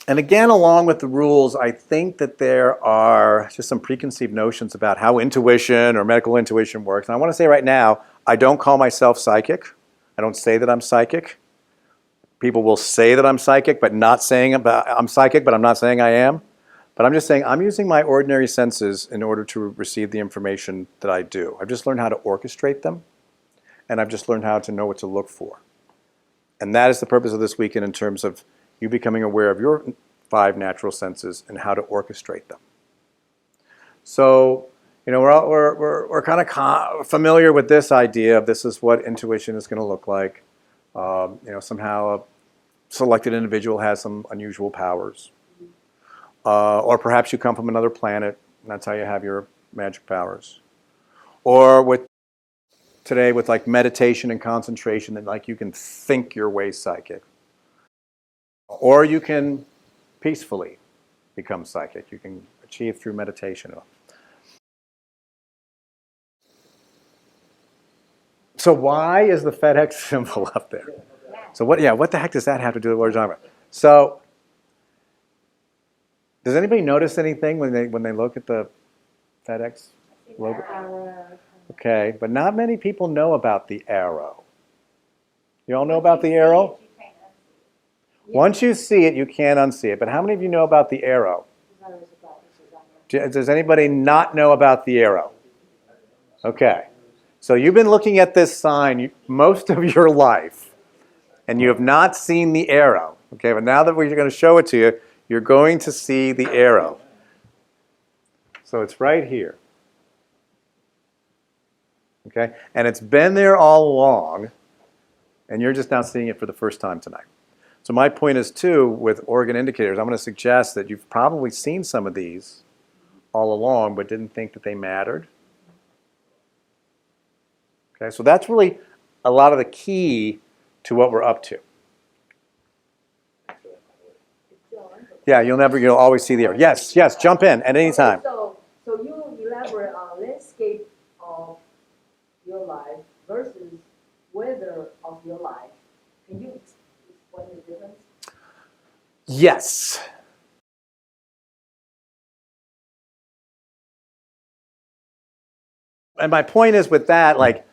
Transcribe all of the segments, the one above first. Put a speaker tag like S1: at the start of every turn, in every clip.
S1: And again, along with the rules, I think that there are just some preconceived notions about how intuition or medical intuition works. And I want to say right now, I don't call myself psychic. I don't say that I'm psychic. People will say that I'm psychic, but not saying I'm psychic, but I'm not saying I am. But I'm just saying I'm using my ordinary senses in order to receive the information that I do. I've just learned how to orchestrate them, and I've just learned how to know what to look for. And that is the purpose of this weekend in terms of you becoming aware of your 5 natural senses and how to orchestrate them. So, we're kind of familiar with this idea of this is what intuition is going to look like. Somehow a selected individual has some unusual powers. Or perhaps you come from another planet, and that's how you have your magic powers. Or today with like meditation and concentration, that like you can think your way psychic. Or you can peacefully become psychic. You can achieve through meditation. So why is the FedEx symbol up there? So what the heck does that have to do with what we're talking about? So does anybody notice anything when they look at the FedEx logo? Okay, but not many people know about the arrow. You all know about the arrow? Once you see it, you can't unsee it. But how many of you know about the arrow? Does anybody not know about the arrow? Okay. So you've been looking at this sign most of your life, and you have not seen the arrow. Okay, but now that we're going to show it to you, you're going to see the arrow. So it's right here. Okay, and it's been there all along, and you're just now seeing it for the first time tonight. So my point is, too, with organ indicators, I'm going to suggest that you've probably seen some of these all along, but didn't think that they mattered. Okay, so that's really a lot of the key to what we're up to. Yeah, you'll always see the arrow. Yes, jump in at any time.
S2: So you elaborate on landscape of your life versus weather of your life. Can you explain the difference?
S1: Yes. And my point is with that, like,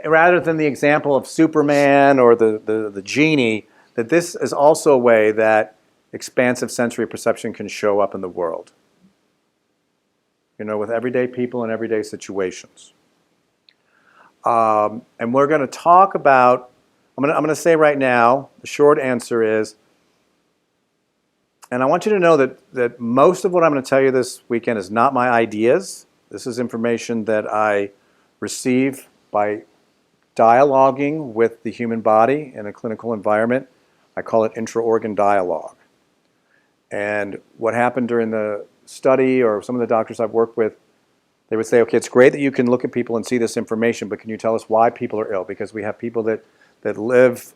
S1: rather than the example of Superman or the genie, that this is also a way that expansive sensory perception can show up in the world. With everyday people and everyday situations. And we're going to talk about, I'm going to say right now, the short answer is, and I want you to know that most of what I'm going to tell you this weekend is not my ideas. This is information that I receive by dialoguing with the human body in a clinical environment. I call it intra-organ dialogue. And what happened during the study, or some of the doctors I've worked with, they would say, okay, it's great that you can look at people and see this information, but can you tell us why people are ill? Because we have people that live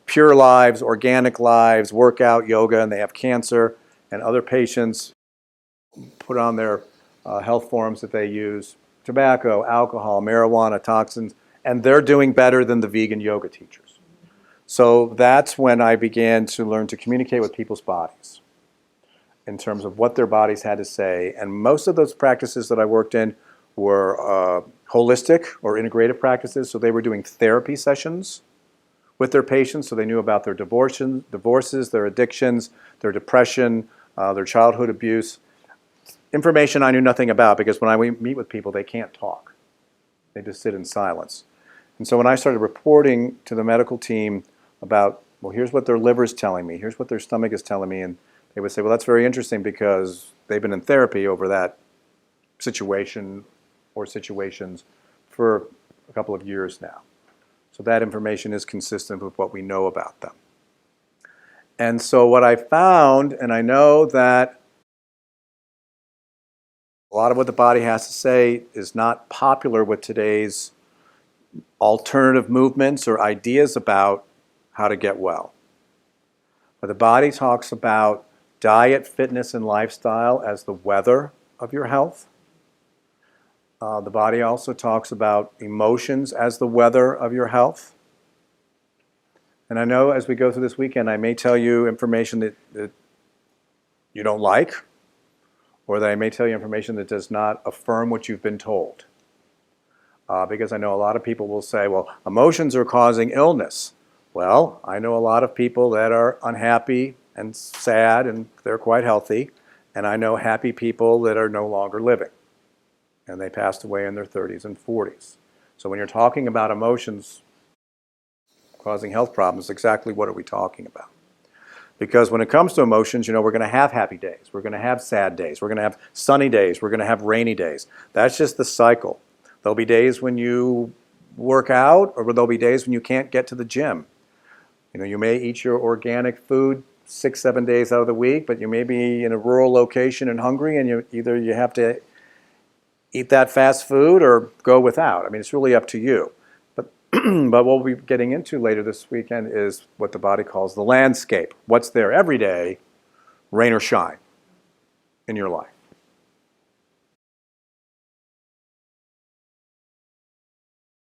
S1: pure lives, organic lives, work out, yoga, and they have cancer, and other patients put on their health forms that they use tobacco, alcohol, marijuana, toxins, and they're doing better than the vegan yoga teachers. So that's when I began to learn to communicate with people's bodies in terms of what their bodies had to say. And most of those practices that I worked in were holistic or integrative practices. So they were doing therapy sessions with their patients, so they knew about their divorces, their addictions, their depression, their childhood abuse. Information I knew nothing about, because when I meet with people, they can't talk. They just sit in silence. And so when I started reporting to the medical team about, well, here's what their liver is telling me, here's what their stomach is telling me, and they would say, well, that's very interesting because they've been in therapy over that situation or situations for a couple of years now. So that information is consistent with what we know about them. And so what I found, and I know that a lot of what the body has to say is not popular with today's alternative movements or ideas about how to get well. But the body talks about diet, fitness, and lifestyle as the weather of your health. The body also talks about emotions as the weather of your health. And I know as we go through this weekend, I may tell you information that you don't like, or they may tell you information that does not affirm what you've been told. Because I know a lot of people will say, well, emotions are causing illness. Well, I know a lot of people that are unhappy and sad and they're quite healthy. And I know happy people that are no longer living. And they passed away in their 30s and 40s. So when you're talking about emotions causing health problems, exactly what are we talking about? Because when it comes to emotions, we're going to have happy days. We're going to have sad days. We're going to have sunny days. We're going to have rainy days. That's just the cycle. There'll be days when you work out, or there'll be days when you can't get to the gym. You may eat your organic food 6-7 days out of the week, but you may be in a rural location and hungry, and either you have to eat that fast food or go without. I mean, it's really up to you. But what we'll be getting into later this weekend is what the body calls the landscape. What's there every day, rain or shine, in your life.